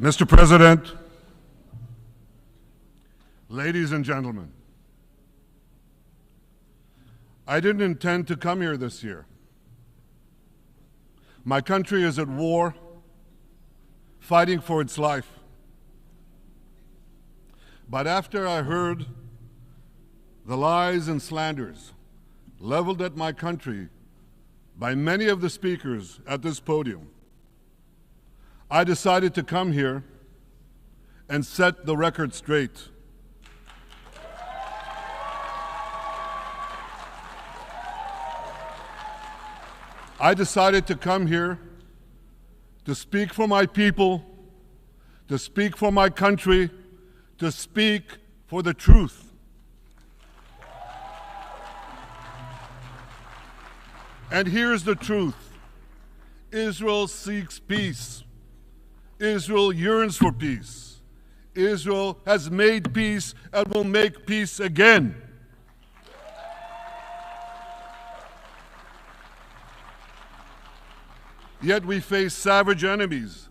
Mr. President, ladies and gentlemen, I didn't intend to come here this year. My country is at war, fighting for its life. But after I heard the lies and slanders leveled at my country by many of the speakers at this podium, I decided to come here and set the record straight. I decided to come here to speak for my people, to speak for my country, to speak for the truth. And here's the truth. Israel seeks peace. Israel yearns for peace. Israel has made peace and will make peace again. Yet we face savage enemies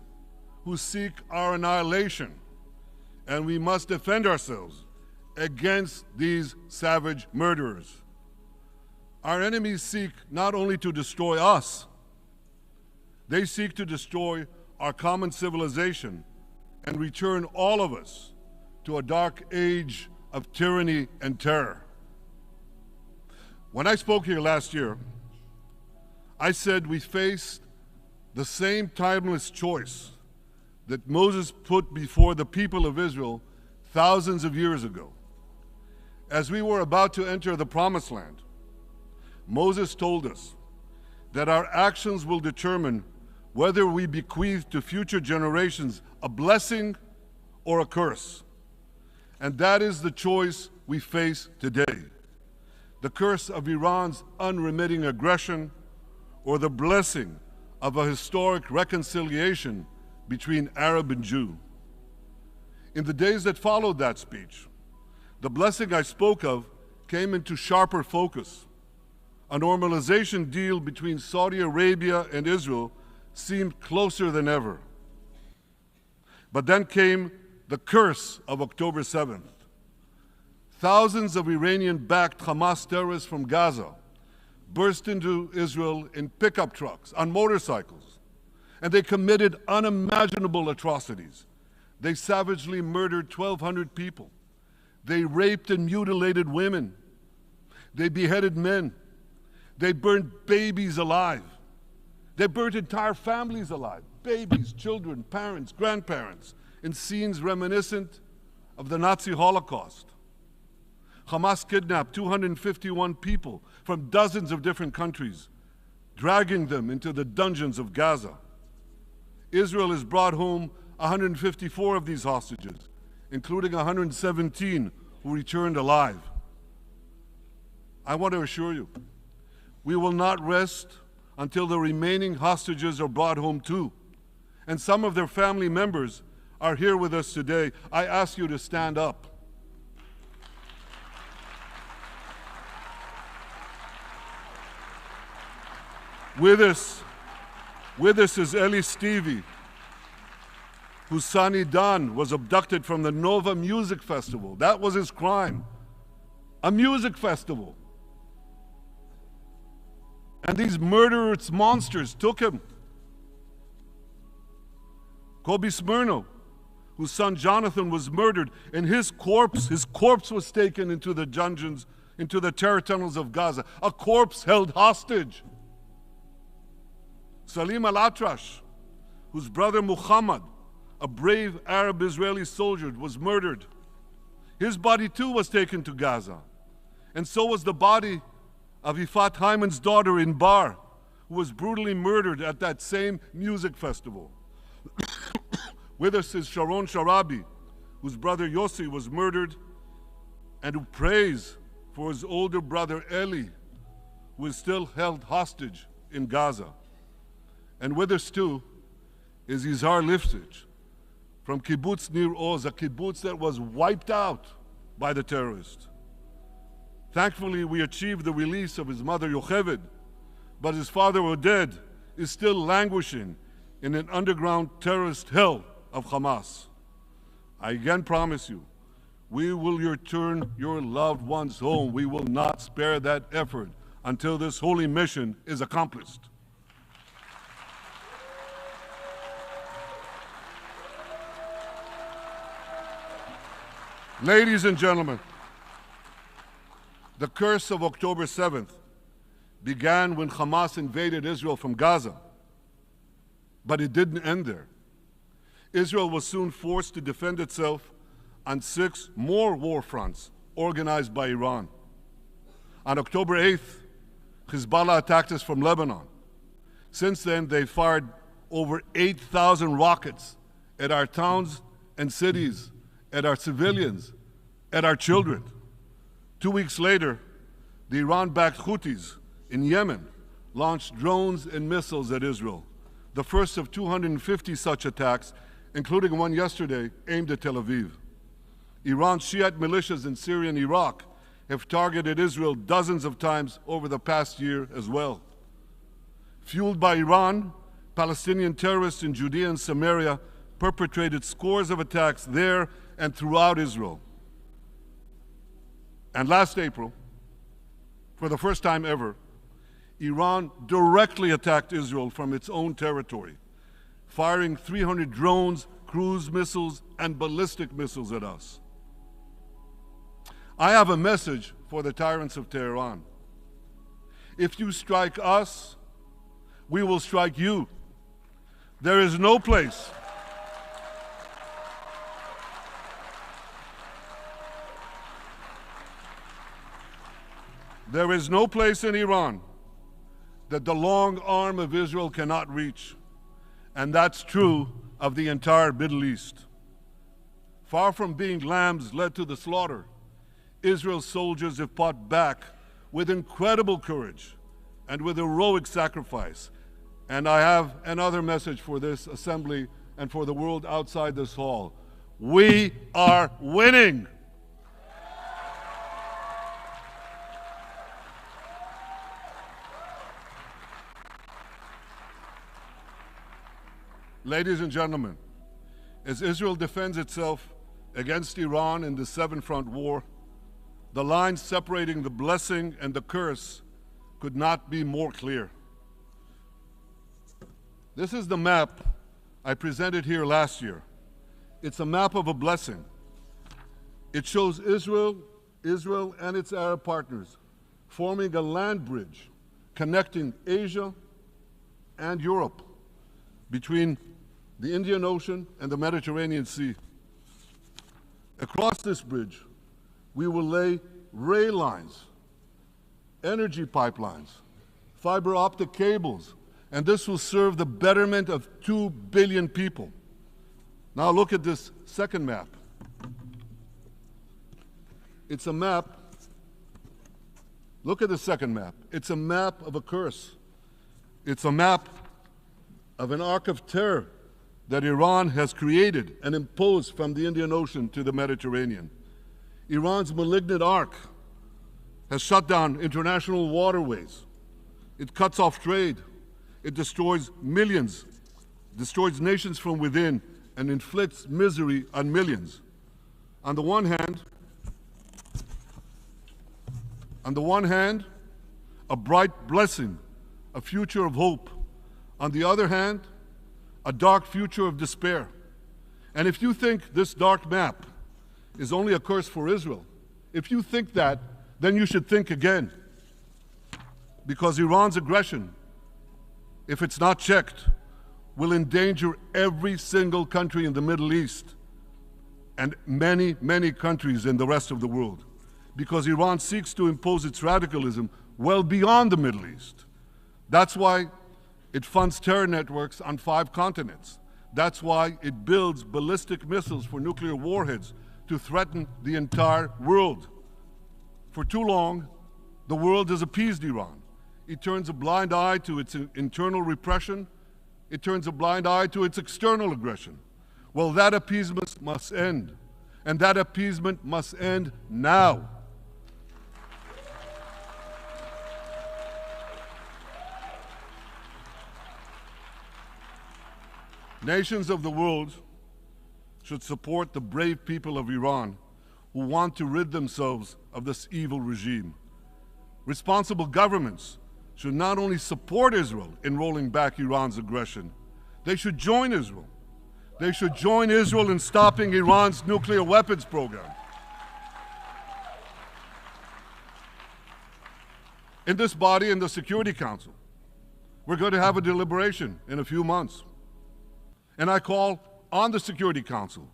who seek our annihilation, and we must defend ourselves against these savage murderers. Our enemies seek not only to destroy us, they seek to destroy our common civilization and return all of us to a dark age of tyranny and terror. When I spoke here last year, I said we faced the same timeless choice that Moses put before the people of Israel thousands of years ago. As we were about to enter the Promised Land, Moses told us that our actions will determine whether we bequeath to future generations a blessing or a curse. And that is the choice we face today. The curse of Iran's unremitting aggression, or the blessing of a historic reconciliation between Arab and Jew. In the days that followed that speech, the blessing I spoke of came into sharper focus. A normalization deal between Saudi Arabia and Israel seemed closer than ever. But then came the curse of October 7th. Thousands of Iranian-backed Hamas terrorists from Gaza burst into Israel in pickup trucks, on motorcycles, and they committed unimaginable atrocities. They savagely murdered 1,200 people. They raped and mutilated women. They beheaded men. They burned babies alive. They burnt entire families alive, babies, children, parents, grandparents, in scenes reminiscent of the Nazi Holocaust. Hamas kidnapped 251 people from dozens of different countries, dragging them into the dungeons of Gaza. Israel has brought home 154 of these hostages, including 117 who returned alive. I want to assure you, we will not rest until the remaining hostages are brought home too. And some of their family members are here with us today. I ask you to stand up. With us is Eli Stevie, whose son Idan was abducted from the Nova Music Festival. That was his crime. A music festival. And these murderous monsters took him. Kobe Smirno, whose son Jonathan was murdered, and his corpse was taken into the dungeons, into the terror tunnels of Gaza. A corpse held hostage. Salim al-Atrash, whose brother Muhammad, a brave Arab-Israeli soldier, was murdered. His body too was taken to Gaza. And so was the body of Ifat Hyman's daughter Inbar, who was brutally murdered at that same music festival. With us is Sharon Sharabi, whose brother Yossi was murdered, and who prays for his older brother Eli, who is still held hostage in Gaza. And with us too is Izhar Lifsich from Kibbutz Nir Oz, a kibbutz that was wiped out by the terrorists. Thankfully, we achieved the release of his mother Yocheved, but his father Oded is still languishing in an underground terrorist hell of Hamas. I again promise you, we will return your loved ones home. We will not spare that effort until this holy mission is accomplished. Ladies and gentlemen, the curse of October 7th began when Hamas invaded Israel from Gaza. But it didn't end there. Israel was soon forced to defend itself on 6 more war fronts organized by Iran. On October 8th, Hezbollah attacked us from Lebanon. Since then, they fired over 8,000 rockets at our towns and cities, at our civilians, at our children. 2 weeks later, the Iran-backed Houthis in Yemen launched drones and missiles at Israel, the first of 250 such attacks, including one yesterday aimed at Tel Aviv. Iran's Shiite militias in Syria and Iraq have targeted Israel dozens of times over the past year as well. Fueled by Iran, Palestinian terrorists in Judea and Samaria perpetrated scores of attacks there and throughout Israel. And last April, for the first time ever, Iran directly attacked Israel from its own territory, firing 300 drones, cruise missiles, and ballistic missiles at us. I have a message for the tyrants of Tehran. If you strike us, we will strike you. There is no place in Iran that the long arm of Israel cannot reach. And that's true of the entire Middle East. Far from being lambs led to the slaughter, Israel's soldiers have fought back with incredible courage and with heroic sacrifice. And I have another message for this assembly and for the world outside this hall. We are winning. Ladies and gentlemen, as Israel defends itself against Iran in the seven-front war, the line separating the blessing and the curse could not be more clear. This is the map I presented here last year. It's a map of a blessing. It shows Israel and its Arab partners forming a land bridge connecting Asia and Europe between the Indian Ocean and the Mediterranean Sea. Across this bridge, we will lay rail lines, energy pipelines, fiber optic cables, and this will serve the betterment of 2 billion people. Now look at this second map. It's a map. Look at the second map. It's a map of a curse. It's a map of an arc of terror that Iran has created and imposed from the Indian Ocean to the Mediterranean. Iran's malignant arc has shut down international waterways. It cuts off trade. It destroys millions, destroys nations from within, and inflicts misery on millions. On the one hand, a bright blessing, a future of hope. On the other hand, a dark future of despair. And if you think this dark map is only a curse for Israel, if you think that, then you should think again. Because Iran's aggression, if it's not checked, will endanger every single country in the Middle East and many, many countries in the rest of the world. Because Iran seeks to impose its radicalism well beyond the Middle East. That's why it funds terror networks on 5 continents. That's why it builds ballistic missiles for nuclear warheads to threaten the entire world. For too long, the world has appeased Iran. It turns a blind eye to its internal repression. It turns a blind eye to its external aggression. Well, that appeasement must end. And that appeasement must end now. Nations of the world should support the brave people of Iran who want to rid themselves of this evil regime. Responsible governments should not only support Israel in rolling back Iran's aggression, they should join Israel. They should join Israel in stopping Iran's nuclear weapons program. In this body, in the Security Council, we're going to have a deliberation in a few months. And I call on the Security Council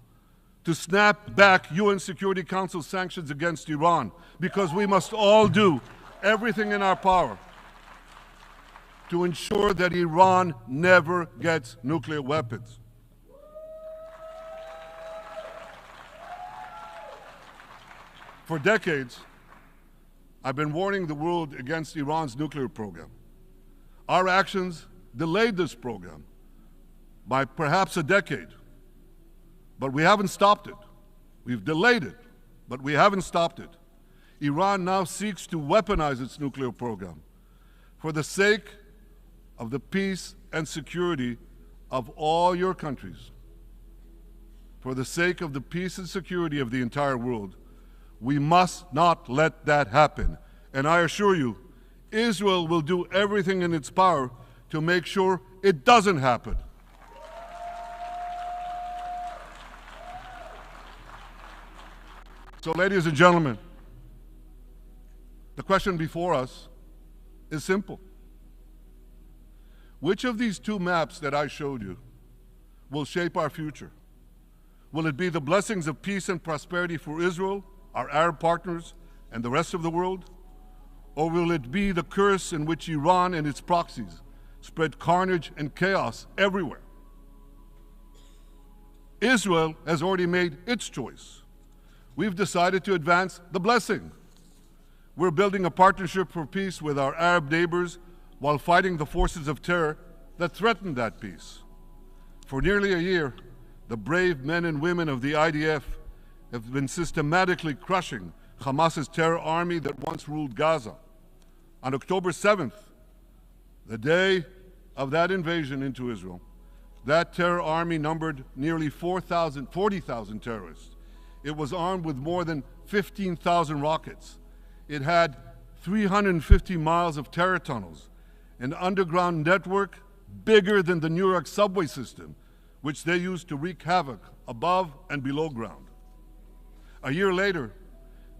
to snap back UN Security Council sanctions against Iran, because we must all do everything in our power to ensure that Iran never gets nuclear weapons. For decades, I've been warning the world against Iran's nuclear program. Our actions delayed this program by perhaps a decade, but we haven't stopped it. We've delayed it, but we haven't stopped it. Iran now seeks to weaponize its nuclear program for the sake of the peace and security of all your countries. For the sake of the peace and security of the entire world, we must not let that happen. And I assure you, Israel will do everything in its power to make sure it doesn't happen. So, ladies and gentlemen, the question before us is simple. Which of these two maps that I showed you will shape our future? Will it be the blessings of peace and prosperity for Israel, our Arab partners, and the rest of the world? Or will it be the curse in which Iran and its proxies spread carnage and chaos everywhere? Israel has already made its choice. We've decided to advance the blessing. We're building a partnership for peace with our Arab neighbors while fighting the forces of terror that threaten that peace. For nearly a year, the brave men and women of the IDF have been systematically crushing Hamas's terror army that once ruled Gaza. On October 7th, the day of that invasion into Israel, that terror army numbered nearly 40,000 terrorists. It was armed with more than 15,000 rockets. It had 350 miles of terror tunnels, an underground network bigger than the New York subway system, which they used to wreak havoc above and below ground. A year later,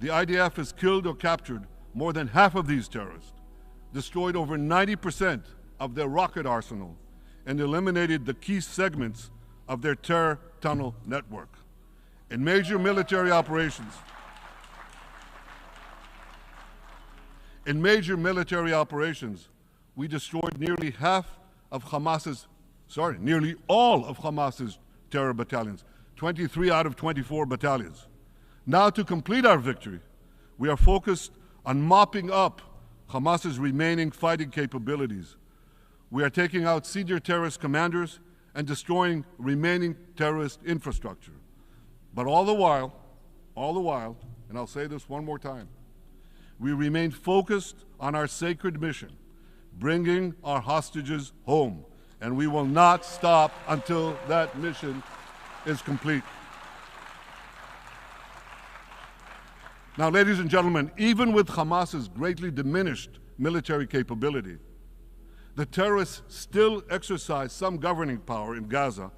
the IDF has killed or captured more than half of these terrorists, destroyed over 90% of their rocket arsenal, and eliminated the key segments of their terror tunnel network. In major military operations, we destroyed nearly all of Hamas's terror battalions, 23 out of 24 battalions. Now, to complete our victory, we are focused on mopping up Hamas's remaining fighting capabilities. We are taking out senior terrorist commanders and destroying remaining terrorist infrastructure. But all the while, and I'll say this one more time, we remain focused on our sacred mission, bringing our hostages home, and we will not stop until that mission is complete. Now, ladies and gentlemen, even with Hamas's greatly diminished military capability, the terrorists still exercise some governing power in Gaza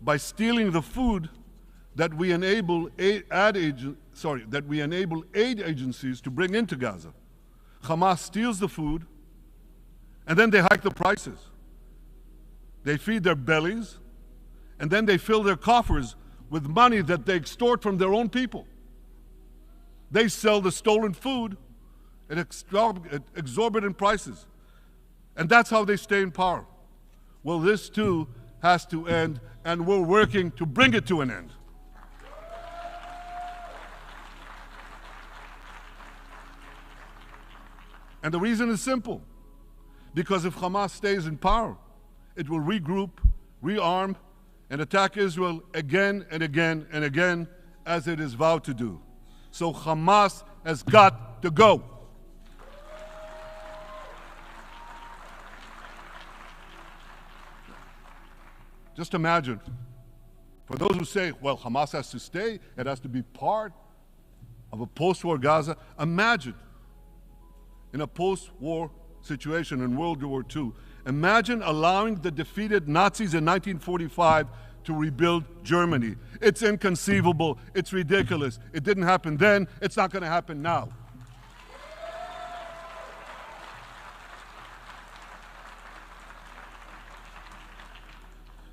by stealing the food that we enable aid agencies to bring into Gaza. Hamas steals the food, and then they hike the prices. They feed their bellies, and then they fill their coffers with money that they extort from their own people. They sell the stolen food at exorbitant prices. And that's how they stay in power. Well, this too has to end, and we're working to bring it to an end. And the reason is simple. Because if Hamas stays in power, it will regroup, rearm, and attack Israel again and again and again, as it is vowed to do. So Hamas has got to go. Just imagine For those who say, well, Hamas has to stay, it has to be part of a post-war Gaza, imagine in a post-war situation in World War II, imagine allowing the defeated Nazis in 1945 to rebuild Germany. It's inconceivable. It's ridiculous. It didn't happen then. It's not going to happen now.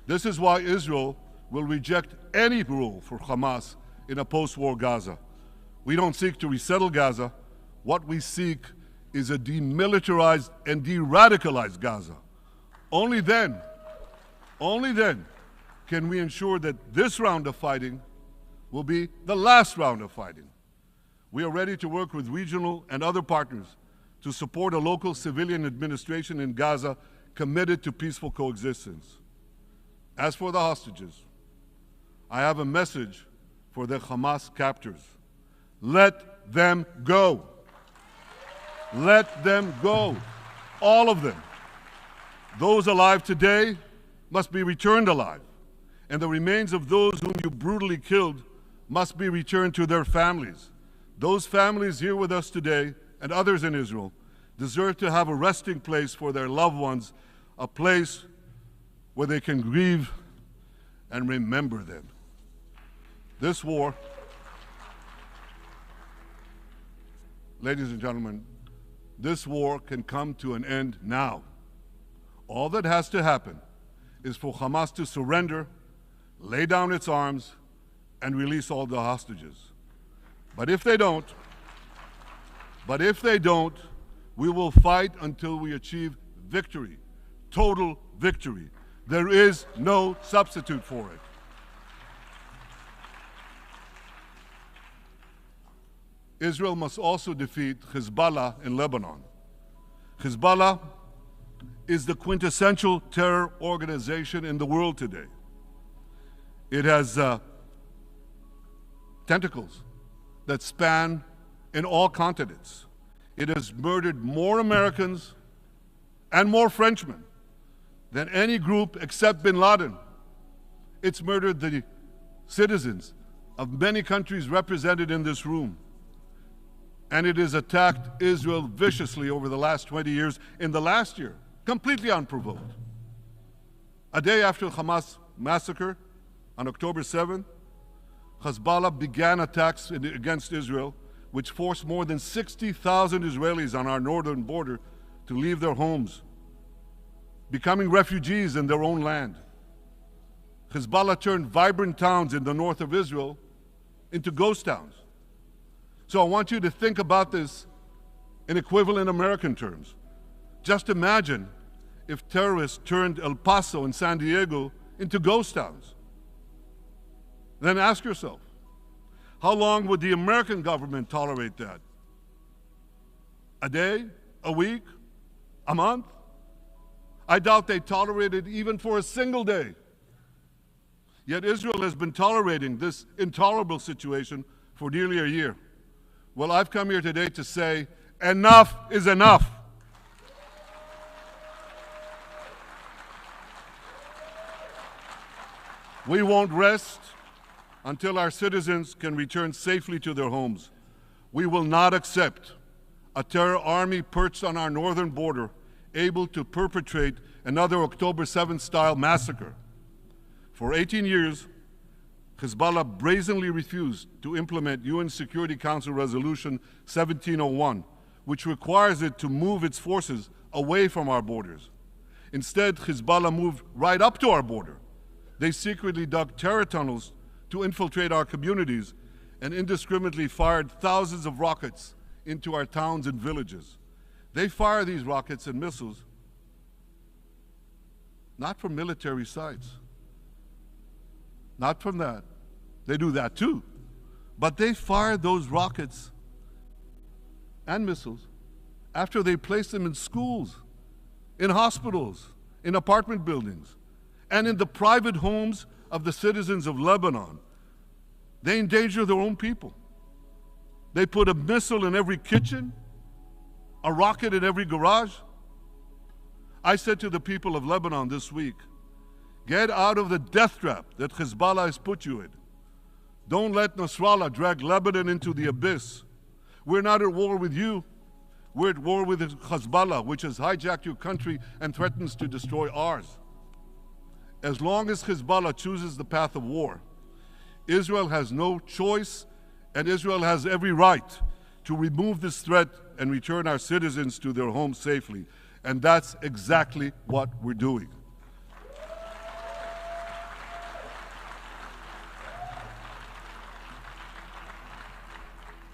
This is why Israel will reject any role for Hamas in a post-war Gaza. We don't seek to resettle Gaza. What we seek is a demilitarized and de-radicalized Gaza. Only then can we ensure that this round of fighting will be the last round of fighting. We are ready to work with regional and other partners to support a local civilian administration in Gaza committed to peaceful coexistence. As for the hostages, I have a message for the Hamas captors. Let them go. Let them go. All of them. Those alive today must be returned alive, and the remains of those whom you brutally killed must be returned to their families. Those families here with us today, and others in Israel, deserve to have a resting place for their loved ones, a place where they can grieve and remember them. This war, ladies and gentlemen, this war can come to an end now. All that has to happen is for Hamas to surrender, lay down its arms, and release all the hostages. But if they don't, we will fight until we achieve victory, total victory. There is no substitute for it. Israel must also defeat Hezbollah in Lebanon. Hezbollah is the quintessential terror organization in the world today. It has tentacles that span in all continents. It has murdered more Americans and more Frenchmen than any group except bin Laden. It's murdered the citizens of many countries represented in this room. And it has attacked Israel viciously over the last 20 years. In the last year, completely unprovoked. A day after the Hamas massacre, on October 7th, Hezbollah began attacks against Israel, which forced more than 60,000 Israelis on our northern border to leave their homes, becoming refugees in their own land. Hezbollah turned vibrant towns in the north of Israel into ghost towns. So I want you to think about this in equivalent American terms. Just imagine if terrorists turned El Paso and San Diego into ghost towns. Then ask yourself, how long would the American government tolerate that? A day? A week? A month? I doubt they tolerate it even for a single day. Yet Israel has been tolerating this intolerable situation for nearly a year. Well, I've come here today to say, enough is enough. We won't rest until our citizens can return safely to their homes. We will not accept a terror army perched on our northern border, able to perpetrate another October 7th style massacre. For 18 years, Hezbollah brazenly refused to implement UN Security Council Resolution 1701, which requires it to move its forces away from our borders. Instead, Hezbollah moved right up to our border. They secretly dug terror tunnels to infiltrate our communities and indiscriminately fired thousands of rockets into our towns and villages. They fire these rockets and missiles not from military sites, not from that. They do that too. But they fire those rockets and missiles after they place them in schools, in hospitals, in apartment buildings, and in the private homes of the citizens of Lebanon. They endanger their own people. They put a missile in every kitchen, a rocket in every garage. I said to the people of Lebanon this week, Get out of the death trap that Hezbollah has put you in. Don't let Nasrallah drag Lebanon into the abyss. We're not at war with you. We're at war with Hezbollah, which has hijacked your country and threatens to destroy ours. As long as Hezbollah chooses the path of war, Israel has no choice, and Israel has every right to remove this threat and return our citizens to their homes safely. And that's exactly what we're doing.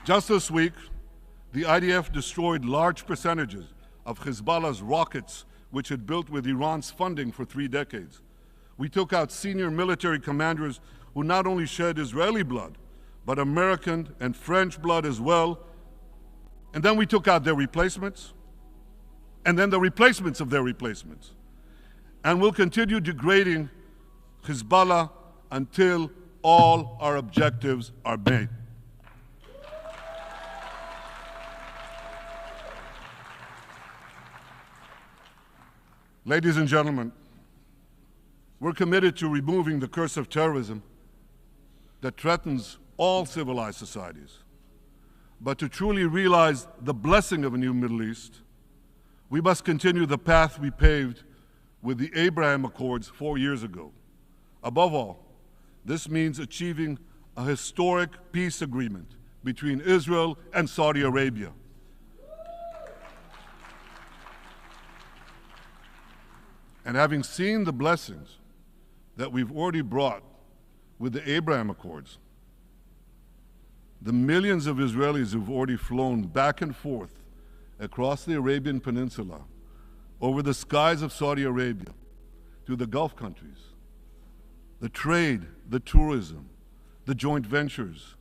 Just this week, the IDF destroyed large percentages of Hezbollah's rockets, which it built with Iran's funding for 3 decades. We took out senior military commanders who not only shed Israeli blood, but American and French blood as well. And then we took out their replacements, and then the replacements of their replacements. And we'll continue degrading Hezbollah until all our objectives are met. Ladies and gentlemen, we're committed to removing the curse of terrorism that threatens all civilized societies. But to truly realize the blessing of a new Middle East, we must continue the path we paved with the Abraham Accords 4 years ago. Above all, this means achieving a historic peace agreement between Israel and Saudi Arabia. And having seen the blessings that we've already brought with the Abraham Accords, the millions of Israelis who've already flown back and forth across the Arabian Peninsula, over the skies of Saudi Arabia, to the Gulf countries, the trade, the tourism, the joint ventures,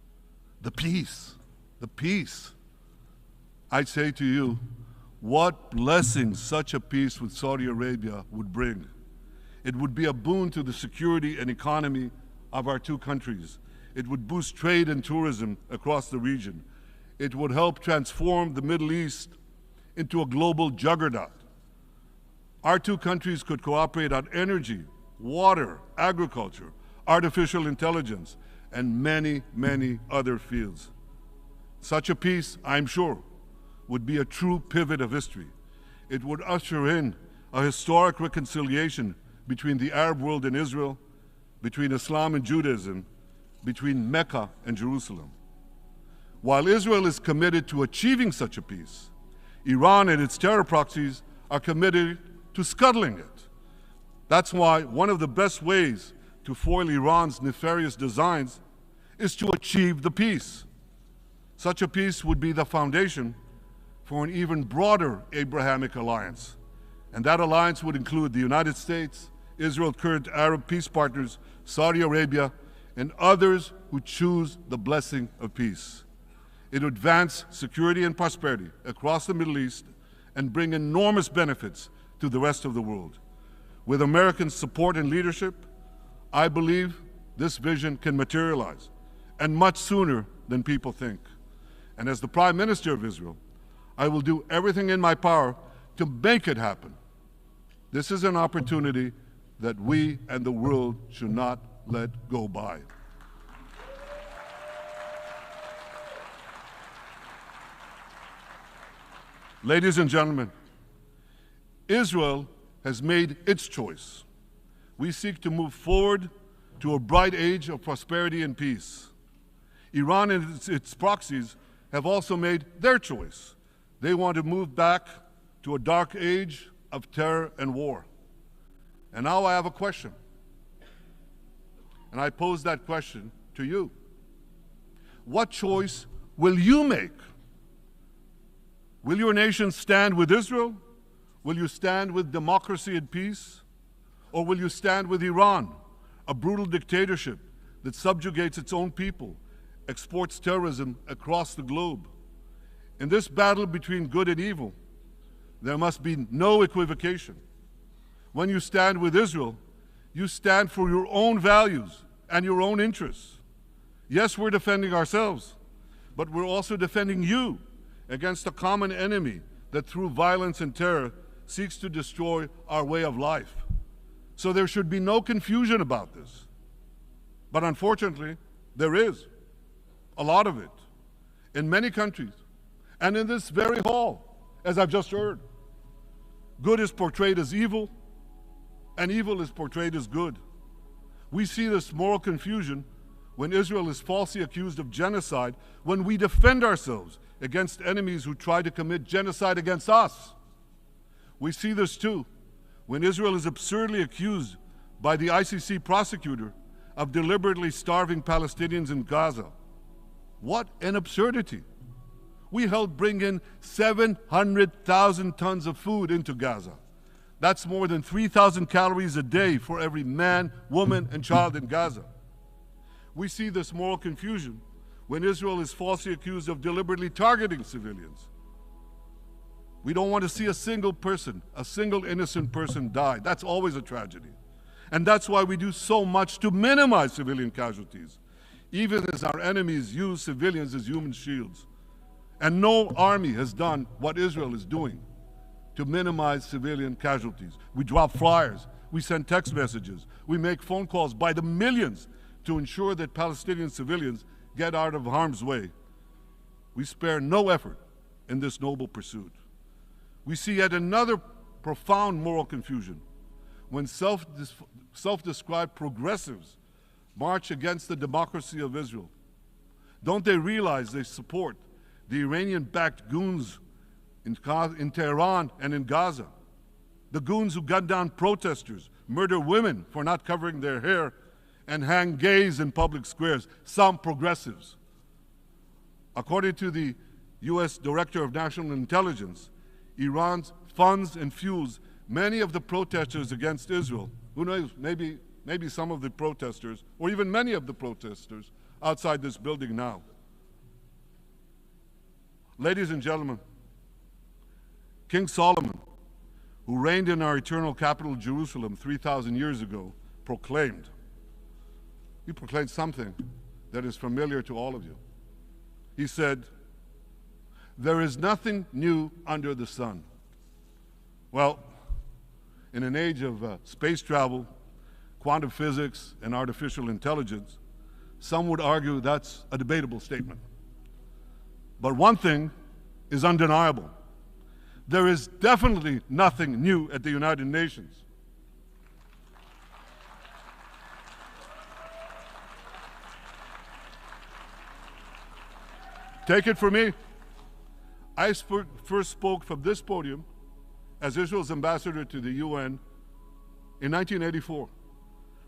the peace, I say to you, what blessings such a peace with Saudi Arabia would bring. It would be a boon to the security and economy of our 2 countries. It would boost trade and tourism across the region. It would help transform the Middle East into a global juggernaut. Our 2 countries could cooperate on energy, water, agriculture, artificial intelligence, and many, many other fields. Such a peace, I'm sure, would be a true pivot of history. It would usher in a historic reconciliation between the Arab world and Israel, between Islam and Judaism, between Mecca and Jerusalem. While Israel is committed to achieving such a peace, Iran and its terror proxies are committed to scuttling it. That's why one of the best ways to foil Iran's nefarious designs is to achieve the peace. Such a peace would be the foundation for an even broader Abrahamic alliance. And that alliance would include the United States, Israel's current Arab peace partners, Saudi Arabia, and others who choose the blessing of peace. It would advance security and prosperity across the Middle East and bring enormous benefits to the rest of the world. With American support and leadership, I believe this vision can materialize, and much sooner than people think. And as the Prime Minister of Israel, I will do everything in my power to make it happen. This is an opportunity that we and the world should not let go by. Ladies and gentlemen, Israel has made its choice. We seek to move forward to a bright age of prosperity and peace. Iran and its proxies have also made their choice. They want to move back to a dark age of terror and war. And now I have a question. And I pose that question to you. What choice will you make? Will your nation stand with Israel? Will you stand with democracy and peace? Or will you stand with Iran, a brutal dictatorship that subjugates its own people, exports terrorism across the globe? In this battle between good and evil, there must be no equivocation. When you stand with Israel, you stand for your own values and your own interests. Yes, we're defending ourselves, but we're also defending you against a common enemy that through violence and terror seeks to destroy our way of life. So there should be no confusion about this. But unfortunately, there is a lot of it in many countries and in this very hall, as I've just heard. Good is portrayed as evil, and evil is portrayed as good. We see this moral confusion when Israel is falsely accused of genocide, when we defend ourselves against enemies who try to commit genocide against us. We see this too when Israel is absurdly accused by the ICC prosecutor of deliberately starving Palestinians in Gaza. What an absurdity. We helped bring in 700,000 tons of food into Gaza. That's more than 3,000 calories a day for every man, woman, and child in Gaza. We see this moral confusion when Israel is falsely accused of deliberately targeting civilians. We don't want to see a single person, a single innocent person die. That's always a tragedy. And that's why we do so much to minimize civilian casualties, even as our enemies use civilians as human shields. And no army has done what Israel is doing to minimize civilian casualties. We drop flyers, we send text messages, we make phone calls by the millions to ensure that Palestinian civilians get out of harm's way. We spare no effort in this noble pursuit. We see yet another profound moral confusion when self-described progressives march against the democracy of Israel. Don't they realize they support the Iranian-backed goons in Tehran and in Gaza? The goons who gun down protesters, murder women for not covering their hair, and hang gays in public squares, some progressives. According to the US Director of National Intelligence, Iran funds and fuels many of the protesters against Israel. Who knows, maybe some of the protesters, or even many of the protesters outside this building now. Ladies and gentlemen, King Solomon, who reigned in our eternal capital, Jerusalem, 3,000 years ago, proclaimed something that is familiar to all of you. He said, "There is nothing new under the sun." Well, in an age of space travel, quantum physics, and artificial intelligence, some would argue that's a debatable statement. But one thing is undeniable. There is definitely nothing new at the United Nations. Take it from me. I first spoke from this podium as Israel's ambassador to the UN in 1984.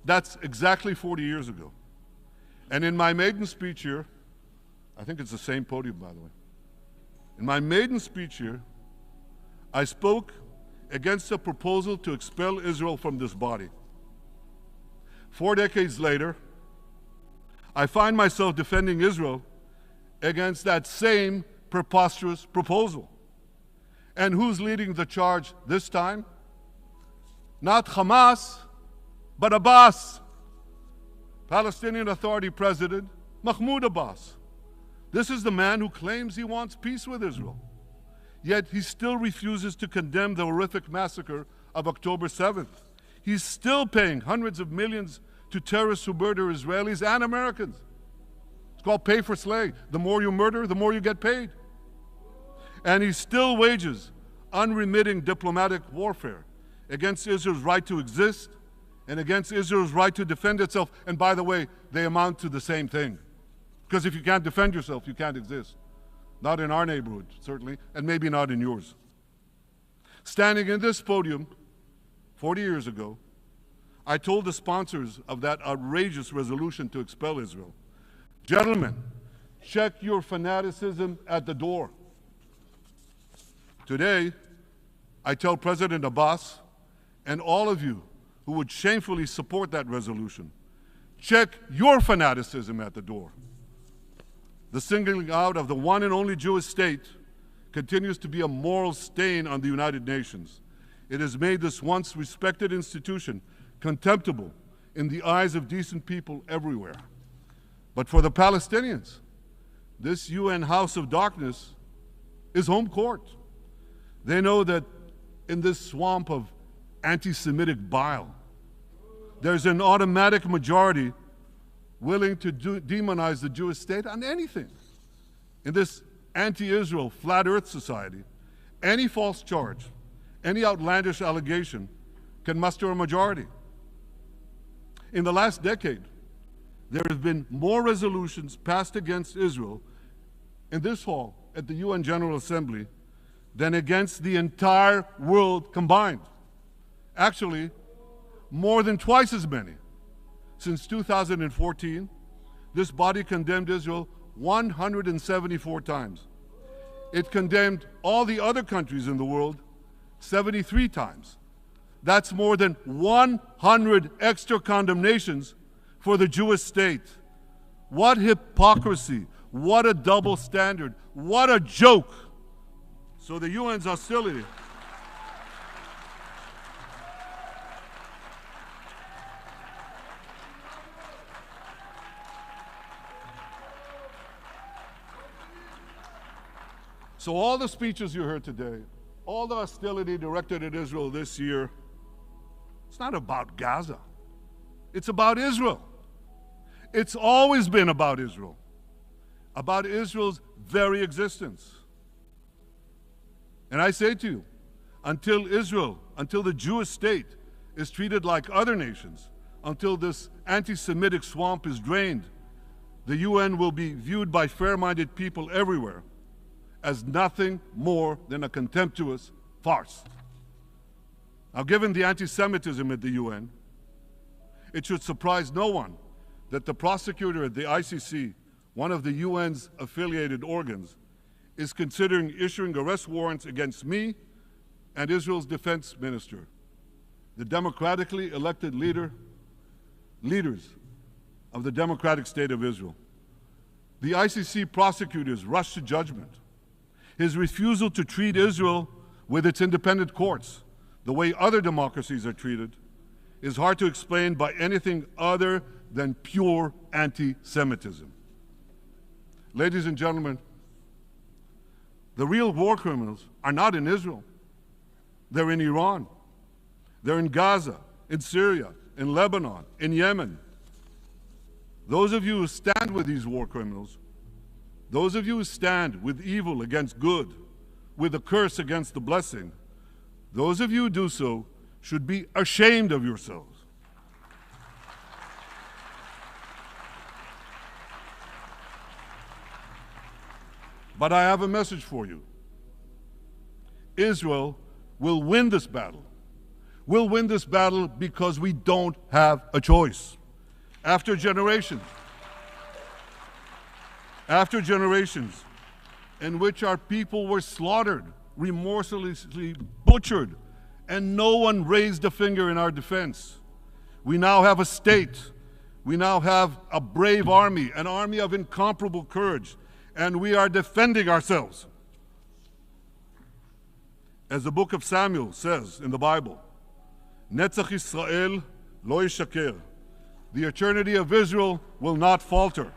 That's exactly 40 years ago. And in my maiden speech here, I think it's the same podium, by the way. In my maiden speech here, I spoke against a proposal to expel Israel from this body. 4 decades later, I find myself defending Israel against that same preposterous proposal. And who's leading the charge this time? Not Hamas, but Abbas, Palestinian Authority President Mahmoud Abbas. This is the man who claims he wants peace with Israel. Yet he still refuses to condemn the horrific massacre of October 7th. He's still paying hundreds of millions to terrorists who murder Israelis and Americans. It's called pay for slay. The more you murder, the more you get paid. And he still wages unremitting diplomatic warfare against Israel's right to exist and against Israel's right to defend itself. And by the way, they amount to the same thing. Because if you can't defend yourself, you can't exist. Not in our neighborhood, certainly, and maybe not in yours. Standing in this podium 40 years ago, I told the sponsors of that outrageous resolution to expel Israel, "Gentlemen, check your fanaticism at the door." Today, I tell President Abbas and all of you who would shamefully support that resolution, check your fanaticism at the door. The singling out of the one and only Jewish state continues to be a moral stain on the United Nations. It has made this once respected institution contemptible in the eyes of decent people everywhere. But for the Palestinians, this UN House of Darkness is home court. They know that in this swamp of anti-Semitic bile, there's an automatic majority willing to demonize the Jewish state on anything. In this anti-Israel, flat earth society, any false charge, any outlandish allegation can muster a majority. In the last decade, there have been more resolutions passed against Israel in this hall at the UN General Assembly than against the entire world combined. Actually, more than twice as many. Since 2014, this body condemned Israel 174 times. It condemned all the other countries in the world 73 times. That's more than 100 extra condemnations for the Jewish state. What hypocrisy, what a double standard, what a joke. So the UN's hostility. So all the speeches you heard today, all the hostility directed at Israel this year, it's not about Gaza. It's about Israel. It's always been about Israel's very existence. And I say to you, until the Jewish state is treated like other nations, until this anti-Semitic swamp is drained, the UN will be viewed by fair-minded people everywhere as nothing more than a contemptuous farce. Now, given the anti-Semitism at the UN, it should surprise no one that the prosecutor at the ICC, one of the UN's affiliated organs, is considering issuing arrest warrants against me and Israel's defense minister, the democratically elected leaders of the democratic state of Israel. The ICC prosecutors rushed to judgment. His refusal to treat Israel with its independent courts the way other democracies are treated is hard to explain by anything other than pure anti-Semitism. Ladies and gentlemen, the real war criminals are not in Israel. They're in Iran. They're in Gaza, in Syria, in Lebanon, in Yemen. Those of you who stand with these war criminals, those of you who stand with evil against good, with a curse against the blessing, those of you who do so should be ashamed of yourselves. But I have a message for you. Israel will win this battle. We'll win this battle because we don't have a choice. After generations in which our people were slaughtered, remorselessly butchered, and no one raised a finger in our defense, we now have a state. We now have a brave army, an army of incomparable courage, and we are defending ourselves. As the book of Samuel says in the Bible, Netzach Yisrael lo yishaker. The eternity of Israel will not falter.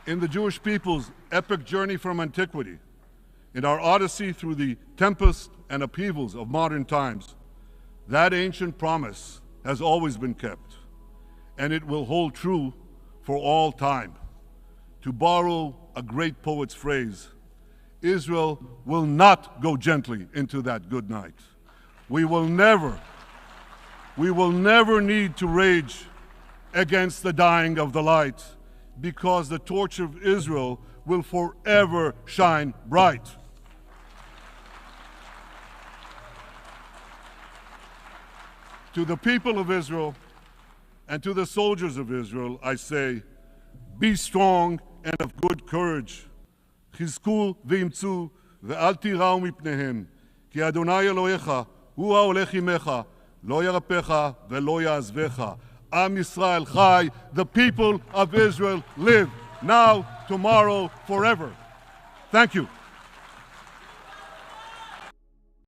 In the Jewish people's epic journey from antiquity, in our odyssey through the tempests and upheavals of modern times, that ancient promise has always been kept, and it will hold true for all time. To borrow a great poet's phrase, Israel will not go gently into that good night. We will never need to rage against the dying of the light, because the torch of Israel will forever shine bright. To the people of Israel and to the soldiers of Israel, I say, be strong and of good courage. חזקו ואמצו ואל תיראו מפניהם, כי אדוני אלוהיך הוא ההולך עמך, לא ירפך ולא יעזבך. Am Yisrael Chai, the people of Israel live, now, tomorrow, forever. Thank you.